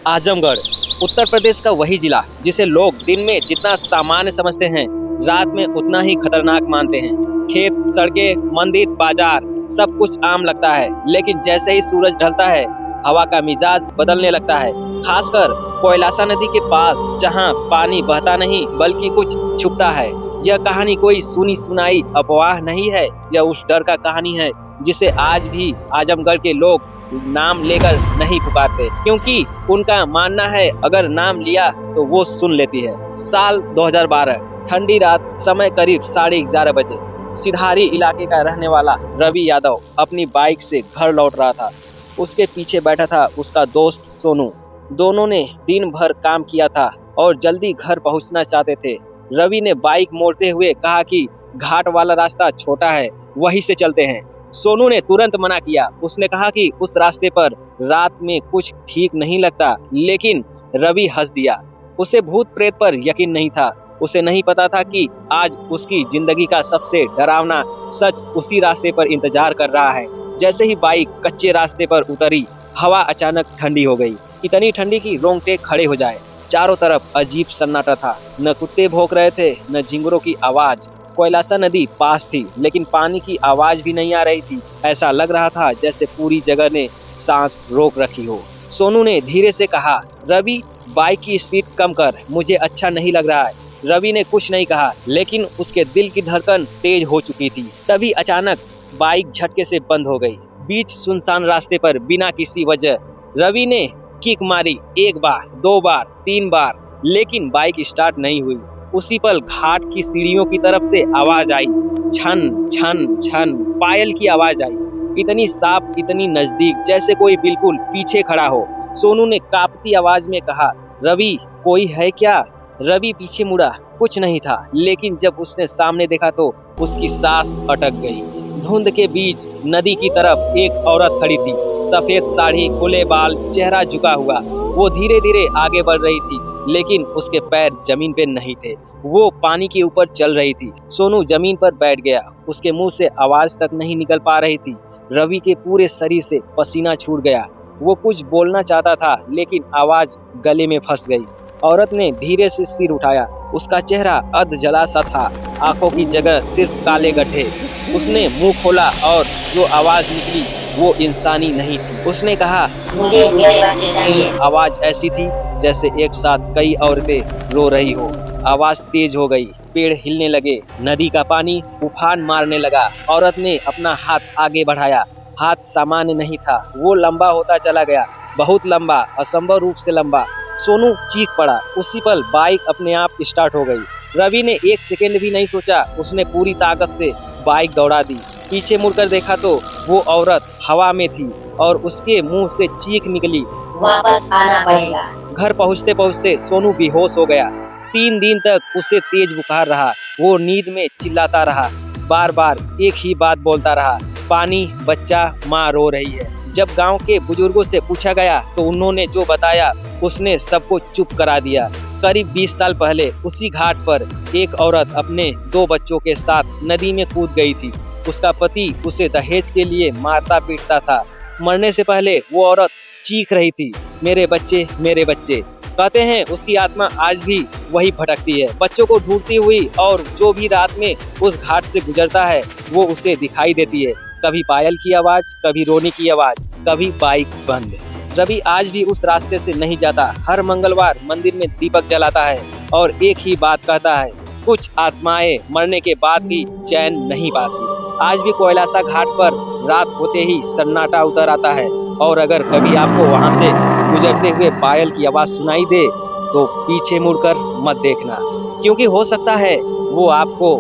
आजमगढ़ उत्तर प्रदेश का वही जिला जिसे लोग दिन में जितना सामान्य समझते हैं, रात में उतना ही खतरनाक मानते हैं। खेत, सड़कें, मंदिर, बाजार सब कुछ आम लगता है, लेकिन जैसे ही सूरज ढलता है हवा का मिजाज बदलने लगता है। खासकर कोयलासा नदी के पास, जहां पानी बहता नहीं बल्कि कुछ छुपता है। यह कहानी कोई सुनी सुनाई अफवाह नहीं है, यह उस डर का कहानी है जिसे आज भी आजमगढ़ के लोग नाम लेकर नहीं पुकारते, क्योंकि उनका मानना है अगर नाम लिया तो वो सुन लेती है। साल 2012, ठंडी रात, समय करीब 11:30 बजे। सिधारी इलाके का रहने वाला रवि यादव अपनी बाइक से घर लौट रहा था। उसके पीछे बैठा था उसका दोस्त सोनू। दोनों ने दिन भर काम किया था और जल्दी घर पहुंचना चाहते थे। रवि ने बाइक मोड़ते हुए कहा कि घाट वाला रास्ता छोटा है, वहीं से चलते हैं। सोनू ने तुरंत मना किया। उसने कहा कि उस रास्ते पर रात में कुछ ठीक नहीं लगता, लेकिन रवि हंस दिया। उसे भूत प्रेत पर यकीन नहीं था। उसे नहीं पता था कि आज उसकी जिंदगी का सबसे डरावना सच उसी रास्ते पर इंतजार कर रहा है। जैसे ही बाइक कच्चे रास्ते पर उतरी, हवा अचानक ठंडी हो गई, इतनी ठंडी कि रोंगटे खड़े हो जाए। चारों तरफ अजीब सन्नाटा था, न कुत्ते भौंक रहे थे, न झिंगुरों की आवाज। कोयलासा नदी पास थी, लेकिन पानी की आवाज भी नहीं आ रही थी। ऐसा लग रहा था जैसे पूरी जगह ने सांस रोक रखी हो। सोनू ने धीरे से कहा, रवि बाइक की स्पीड कम कर, मुझे अच्छा नहीं लग रहा है। रवि ने कुछ नहीं कहा, लेकिन उसके दिल की धड़कन तेज हो चुकी थी। तभी अचानक बाइक झटके से बंद हो गई। बीच सुनसान रास्ते पर बिना किसी वजह रवि ने किक मारी, 1 बार, 2 बार, 3 बार, लेकिन बाइक स्टार्ट नहीं हुई। उसी पल घाट की सीढ़ियों की तरफ से आवाज आई, छन छन छन, पायल की आवाज आई, इतनी साफ, इतनी नजदीक, जैसे कोई बिल्कुल पीछे खड़ा हो। सोनू ने कांपती आवाज में कहा, रवि कोई है क्या? रवि पीछे मुड़ा, कुछ नहीं था, लेकिन जब उसने सामने देखा तो उसकी सांस अटक गई। धुंध के बीच नदी की तरफ एक औरत खड़ी थी, सफेद साड़ी, खुले बाल, चेहरा झुका हुआ। वो धीरे धीरे आगे बढ़ रही थी, लेकिन उसके पैर जमीन पे नहीं थे, वो पानी के ऊपर चल रही थी। सोनू जमीन पर बैठ गया, उसके मुंह से आवाज तक नहीं निकल पा रही थी। रवि के पूरे शरीर से पसीना छूट गया। वो कुछ बोलना चाहता था, लेकिन आवाज गले में फंस गई। औरत ने धीरे से सिर उठाया, उसका चेहरा अध जला सा था, आंखों की जगह सिर्फ काले गड्ढे। उसने मुंह खोला और जो आवाज निकली वो इंसानी नहीं थी। उसने कहा, मुझे मेरे बच्चे चाहिए। आवाज ऐसी थी जैसे एक साथ कई औरतें रो रही हो। आवाज तेज हो गई, पेड़ हिलने लगे, नदी का पानी उफान मारने लगा। औरत ने अपना हाथ आगे बढ़ाया। हाथ सामान्य नहीं था, वो लंबा होता चला गया, बहुत लंबा, असंभव रूप से लंबा। सोनू चीख पड़ा। उसी पल बाइक अपने आप स्टार्ट हो गई। रवि ने 1 सेकेंड भी नहीं सोचा, उसने पूरी ताकत से बाइक दौड़ा दी। पीछे मुड़कर देखा तो वो औरत हवा में थी और उसके मुंह से चीख निकली, वापस आना पड़ेगा। घर पहुंचते पहुंचते सोनू बेहोश हो गया। 3 दिन तक उसे तेज बुखार रहा। वो नींद में चिल्लाता रहा, बार बार एक ही बात बोलता रहा, पानी, बच्चा, माँ रो रही है। जब गांव के बुजुर्गों से पूछा गया तो उन्होंने जो बताया उसने सबको चुप करा दिया। करीब 20 साल पहले उसी घाट पर एक औरत अपने 2 बच्चों के साथ नदी में कूद गई थी। उसका पति उसे दहेज के लिए मारता पीटता था। मरने से पहले वो औरत चीख रही थी, मेरे बच्चे, मेरे बच्चे। कहते हैं उसकी आत्मा आज भी वही भटकती है, बच्चों को ढूंढती हुई, और जो भी रात में उस घाट से गुजरता है वो उसे दिखाई देती है। कभी पायल की आवाज, कभी रोने की आवाज, कभी बाइक बंद। रवि आज भी उस रास्ते से नहीं जाता। हर मंगलवार मंदिर में दीपक जलाता है और एक ही बात कहता है, कुछ आत्माएं मरने के बाद भी चैन नहीं पाती। आज भी कोयलासा घाट पर रात होते ही सन्नाटा उतर आता है, और अगर कभी आपको वहां से गुजरते हुए पायल की आवाज सुनाई दे तो पीछे मुड़कर मत देखना, क्योंकि हो सकता है वो आपको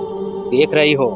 देख रही हो।